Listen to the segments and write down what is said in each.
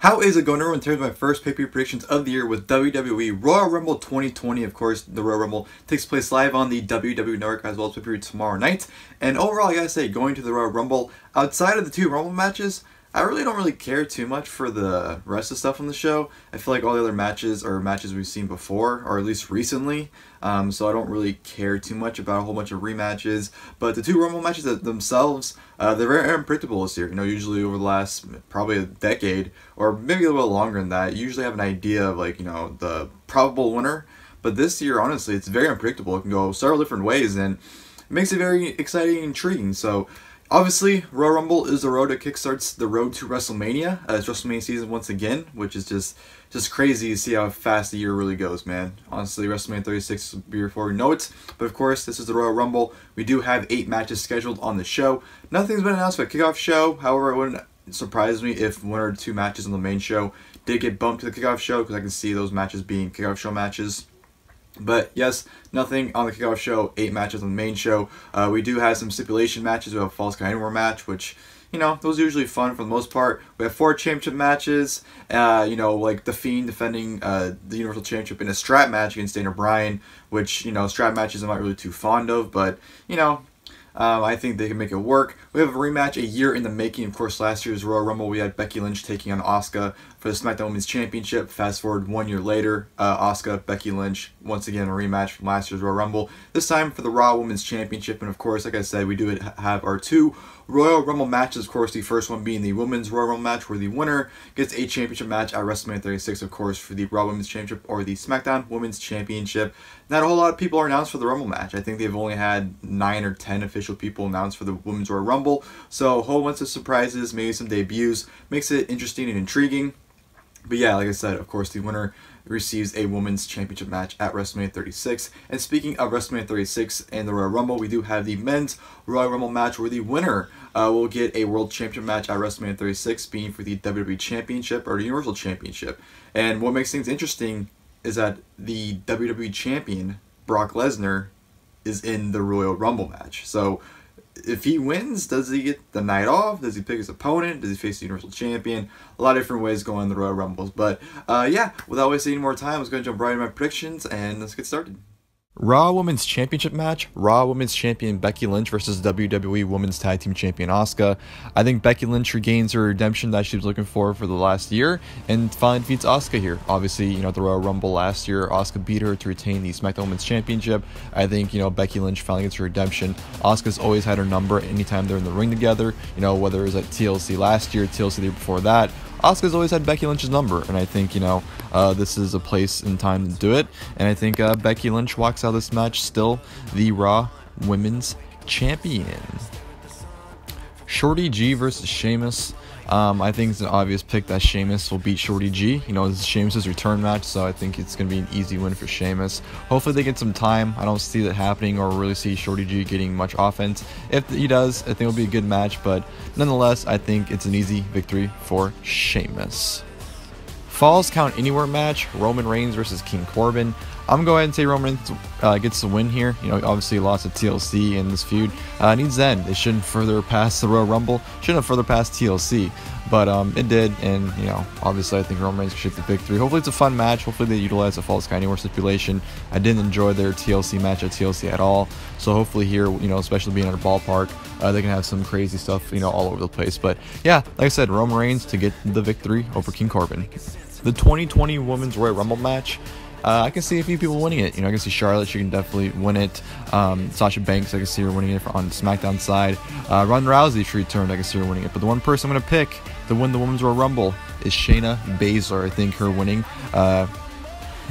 How is it going, everyone? Here's my first pay-per-view predictions of the year with WWE Royal Rumble 2020. Of course, the Royal Rumble takes place live on the WWE Network as well as pay-per-view tomorrow night. And overall, I gotta say, going to the Royal Rumble, outside of the two Rumble matches, I really don't care too much for the rest of the stuff on the show. I feel like all the other matches are matches we've seen before, or at least recently. So I don't really care too much about a whole bunch of rematches. But the two Rumble matches themselves, they're very unpredictable this year. You know, usually over the last probably a decade, or maybe a little bit longer than that, you usually have an idea of, like, you know, the probable winner. But this year, honestly, it's very unpredictable. It can go several different ways, and it makes it very exciting and intriguing. So obviously, Royal Rumble is the road that kickstarts the road to WrestleMania. It's WrestleMania season once again, which is just crazy to see how fast the year really goes, man. Honestly, WrestleMania 36 will be before we know it. But of course, this is the Royal Rumble. We do have 8 matches scheduled on the show. Nothing's been announced for a kickoff show. However, it wouldn't surprise me if 1 or 2 matches on the main show did get bumped to the kickoff show, because I can see those matches being kickoff show matches. But yes, nothing on the kickoff show, 8 matches on the main show. We do have some stipulation matches. We have a Falls Count Anywhere match, which, you know, those are usually fun for the most part. We have 4 championship matches, you know, like the Fiend defending the Universal Championship in a strap match against Bryan, which, you know, strap matches I'm not really too fond of, but, you know, I think they can make it work. We have a rematch a year in the making. Of course, last year's Royal Rumble, we had Becky Lynch taking on Asuka for the SmackDown Women's Championship. Fast forward 1 year later, Asuka, Becky Lynch, once again a rematch from last year's Royal Rumble. This time for the Raw Women's Championship. And of course, like I said, we do have our 2 Royal Rumble matches. Of course, the first one being the Women's Royal Rumble match, where the winner gets a championship match at WrestleMania 36, of course, for the Raw Women's Championship or the SmackDown Women's Championship. Not a whole lot of people are announced for the Rumble match. I think they've only had 9 or 10 official people announced for the Women's Royal Rumble. So a whole bunch of surprises, maybe some debuts, makes it interesting and intriguing. But yeah, like I said, of course, the winner receives a Women's Championship match at WrestleMania 36. And speaking of WrestleMania 36 and the Royal Rumble, we do have the Men's Royal Rumble match, where the winner will get a World Championship match at WrestleMania 36, being for the WWE Championship or the Universal Championship. And what makes things interesting is that the WWE Champion, Brock Lesnar, is in the Royal Rumble match. So if he wins, does he get the night off? Does he pick his opponent? Does he face the Universal Champion? A lot of different ways going in the Royal Rumbles. But yeah, without wasting any more time, let's go and jump right into my predictions and let's get started. Raw Women's Championship match. Raw Women's Champion Becky Lynch versus WWE Women's Tag Team Champion Asuka. I think Becky Lynch regains her redemption that she was looking for the last year and finally defeats Asuka here. Obviously, you know, at the Royal Rumble last year, Asuka beat her to retain the SmackDown Women's Championship. I think, you know, Becky Lynch finally gets her redemption. Asuka's always had her number anytime they're in the ring together. You know, whether it was at TLC last year, TLC the year before that, Asuka's always had Becky Lynch's number, and I think, you know, this is a place and time to do it. And I think Becky Lynch walks out of this match still the Raw Women's Champion. Shorty G versus Sheamus. I think it's an obvious pick that Sheamus will beat Shorty G. You know, this is Sheamus' return match, so I think it's going to be an easy win for Sheamus. Hopefully they get some time. I don't see that happening or really see Shorty G getting much offense. If he does, I think it'll be a good match, but nonetheless, I think it's an easy victory for Sheamus. Falls Count Anywhere match, Roman Reigns versus King Corbin. I'm going to go ahead and say Roman Reigns gets the win here. You know, obviously lost to TLC in this feud. Needs to end. They shouldn't further past the Royal Rumble. Shouldn't have further past TLC. But it did, and, you know, obviously I think Roman Reigns should get the victory. Hopefully it's a fun match. Hopefully they utilize the Falls Count Anywhere stipulation. I didn't enjoy their TLC match at TLC at all. So hopefully here, you know, especially being at a ballpark, they can have some crazy stuff, you know, all over the place. But yeah, like I said, Roman Reigns to get the victory over King Corbin. The 2020 Women's Royal Rumble match. I can see a few people winning it. You know, I can see Charlotte, she can definitely win it. Sasha Banks, I can see her winning it on the SmackDown side. Ronda Rousey, if she returned, I can see her winning it. But the one person I'm going to pick to win the Women's Royal Rumble is Shayna Baszler. I think her winning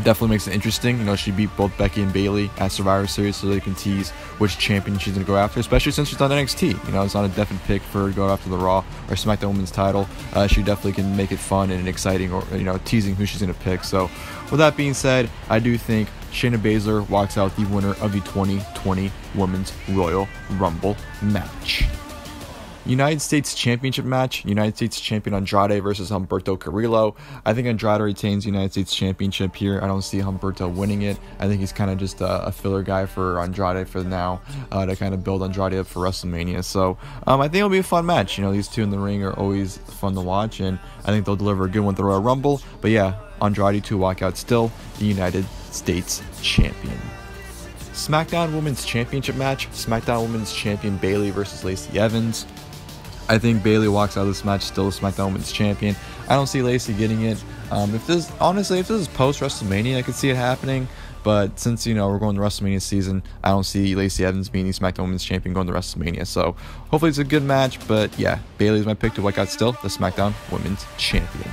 definitely makes it interesting. You know, she beat both Becky and Bayley at Survivor Series, so they can tease which champion she's going to go after, especially since she's on NXT. You know, it's not a definite pick for her to go after the Raw or SmackDown Women's title. She definitely can make it fun and exciting, or, you know, teasing who she's going to pick. So with that being said, I do think Shayna Baszler walks out the winner of the 2020 Women's Royal Rumble match. United States Championship match. United States Champion Andrade versus Humberto Carrillo. I think Andrade retains United States Championship here. I don't see Humberto winning it. I think he's kind of just a filler guy for Andrade for now, to kind of build Andrade up for WrestleMania. So I think it'll be a fun match. You know, these two in the ring are always fun to watch, and I think they'll deliver a good one at the Royal Rumble. But yeah, Andrade to walk out still the United States Champion. SmackDown Women's Championship match. SmackDown Women's Champion Bayley versus Lacey Evans. I think Bayley walks out of this match still the SmackDown Women's Champion. I don't see Lacey getting it. If this is post WrestleMania, I could see it happening. But since, you know, we're going to WrestleMania season, I don't see Lacey Evans being the SmackDown Women's Champion going to WrestleMania. So hopefully it's a good match. But yeah, Bayley's my pick to walk out still the SmackDown Women's Champion.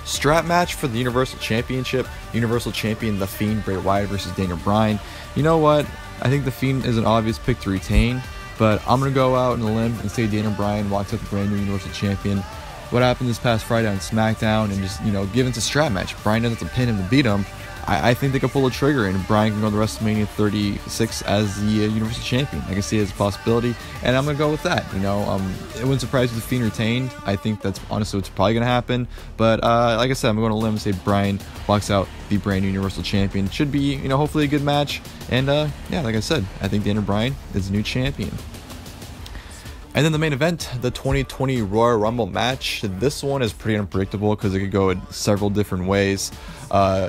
Strap match for the Universal Championship. Universal Champion The Fiend Bray Wyatt versus Daniel Bryan. You know what? I think The Fiend is an obvious pick to retain. But I'm going to go out on a limb and say Daniel Bryan walks out the brand new Universal Champion. What happened this past Friday on SmackDown, and just, you know, give it a strap match. Bryan doesn't have to pin him to beat him. I think they can pull the trigger, and Bryan can go to WrestleMania 36 as the Universal Champion. I can see it as a possibility, and I'm going to go with that. You know, it wouldn't surprise me if the Fiend retained. I think that's honestly what's probably going to happen. But like I said, I'm going to limb and say Bryan walks out the brand new Universal Champion. Should be, you know, hopefully a good match. And yeah, like I said, I think Daniel Bryan is the new champion. And then the main event, the 2020 Royal Rumble match. This one is pretty unpredictable because it could go in several different ways.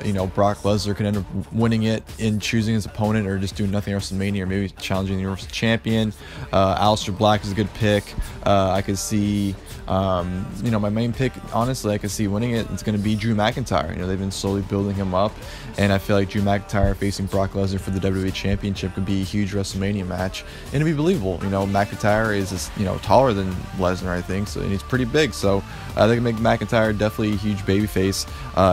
You know, Brock Lesnar could end up winning it in choosing his opponent, or just doing nothing at WrestleMania, or maybe challenging the Universal Champion. Aleister Black is a good pick. I could see, you know, my main pick, honestly, I could see winning it. It's going to be Drew McIntyre. You know, they've been slowly building him up, and I feel like Drew McIntyre facing Brock Lesnar for the WWE Championship could be a huge WrestleMania match, and it'd be believable. You know, McIntyre is, you know, taller than Lesnar, I think, so, and he's pretty big, so they can make McIntyre definitely a huge babyface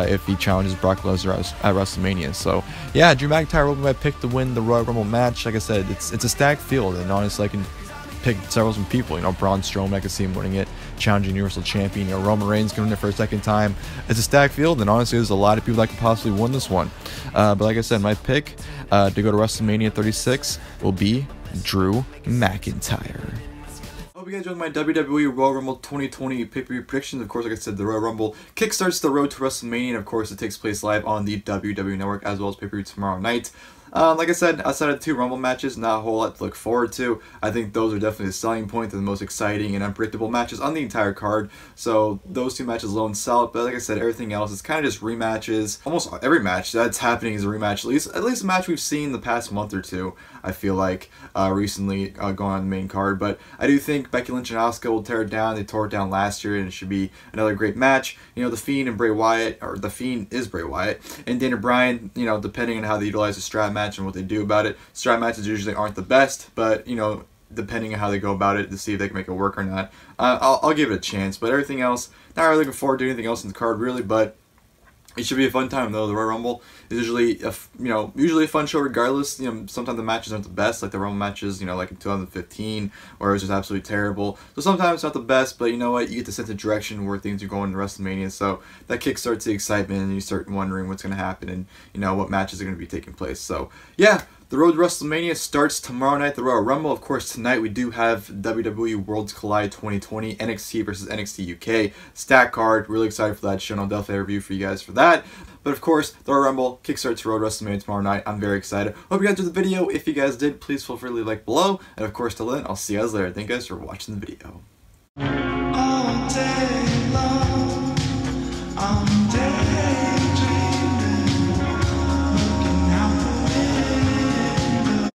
if he challenges Brock Lesnar at WrestleMania. So yeah, Drew McIntyre will be my pick to win the Royal Rumble match. Like I said, it's a stacked field, and honestly, I can pick several people. You know, Braun Strowman, I can see him winning it, challenging Universal Champion. You know, Roman Reigns going in there for a second time. It's a stacked field, and honestly, there's a lot of people that could possibly win this one. But like I said, my pick to go to WrestleMania 36 will be Drew McIntyre. Hope you guys enjoyed my WWE Royal Rumble 2020 pay-per-view predictions. Of course, like I said, the Royal Rumble kickstarts the road to WrestleMania, and of course, it takes place live on the WWE Network as well as pay-per-view tomorrow night. Like I said, outside of the two Rumble matches, not a whole lot to look forward to. I think those are definitely the selling point. They're the most exciting and unpredictable matches on the entire card. So those two matches alone sell it. But like I said, everything else is kind of just rematches. Almost every match that's happening is a rematch. At least a match we've seen the past month or two, I feel like, recently going on the main card. But I do think Becky Lynch and Asuka will tear it down. They tore it down last year, and it should be another great match. You know, The Fiend and Bray Wyatt, or The Fiend is Bray Wyatt, and Daniel Bryan, you know, depending on how they utilize the strap match and what they do about it. Strap matches usually aren't the best, but, you know, depending on how they go about it to see if they can make it work or not, I'll give it a chance. But everything else, not really looking forward to anything else in the card, really, but it should be a fun time, though. The Royal Rumble is usually a fun show regardless. You know, sometimes the matches aren't the best, like the Rumble matches, you know, like in 2015, where it was just absolutely terrible. So sometimes it's not the best, but you know what? You get to set the direction where things are going in WrestleMania, so that kickstarts the excitement, and you start wondering what's going to happen and, you know, what matches are going to be taking place. So, yeah. The road to WrestleMania starts tomorrow night, the Royal Rumble. Of course, tonight we do have WWE Worlds Collide 2020, NXT versus NXT UK. Stack card. Really excited for that show, and I'll definitely have a review for you guys for that. But of course, the Royal Rumble kickstarts Road to WrestleMania tomorrow night. I'm very excited. Hope you guys enjoyed the video. If you guys did, please feel free to leave a like below. And of course, till then, I'll see you guys later. Thank you guys for watching the video.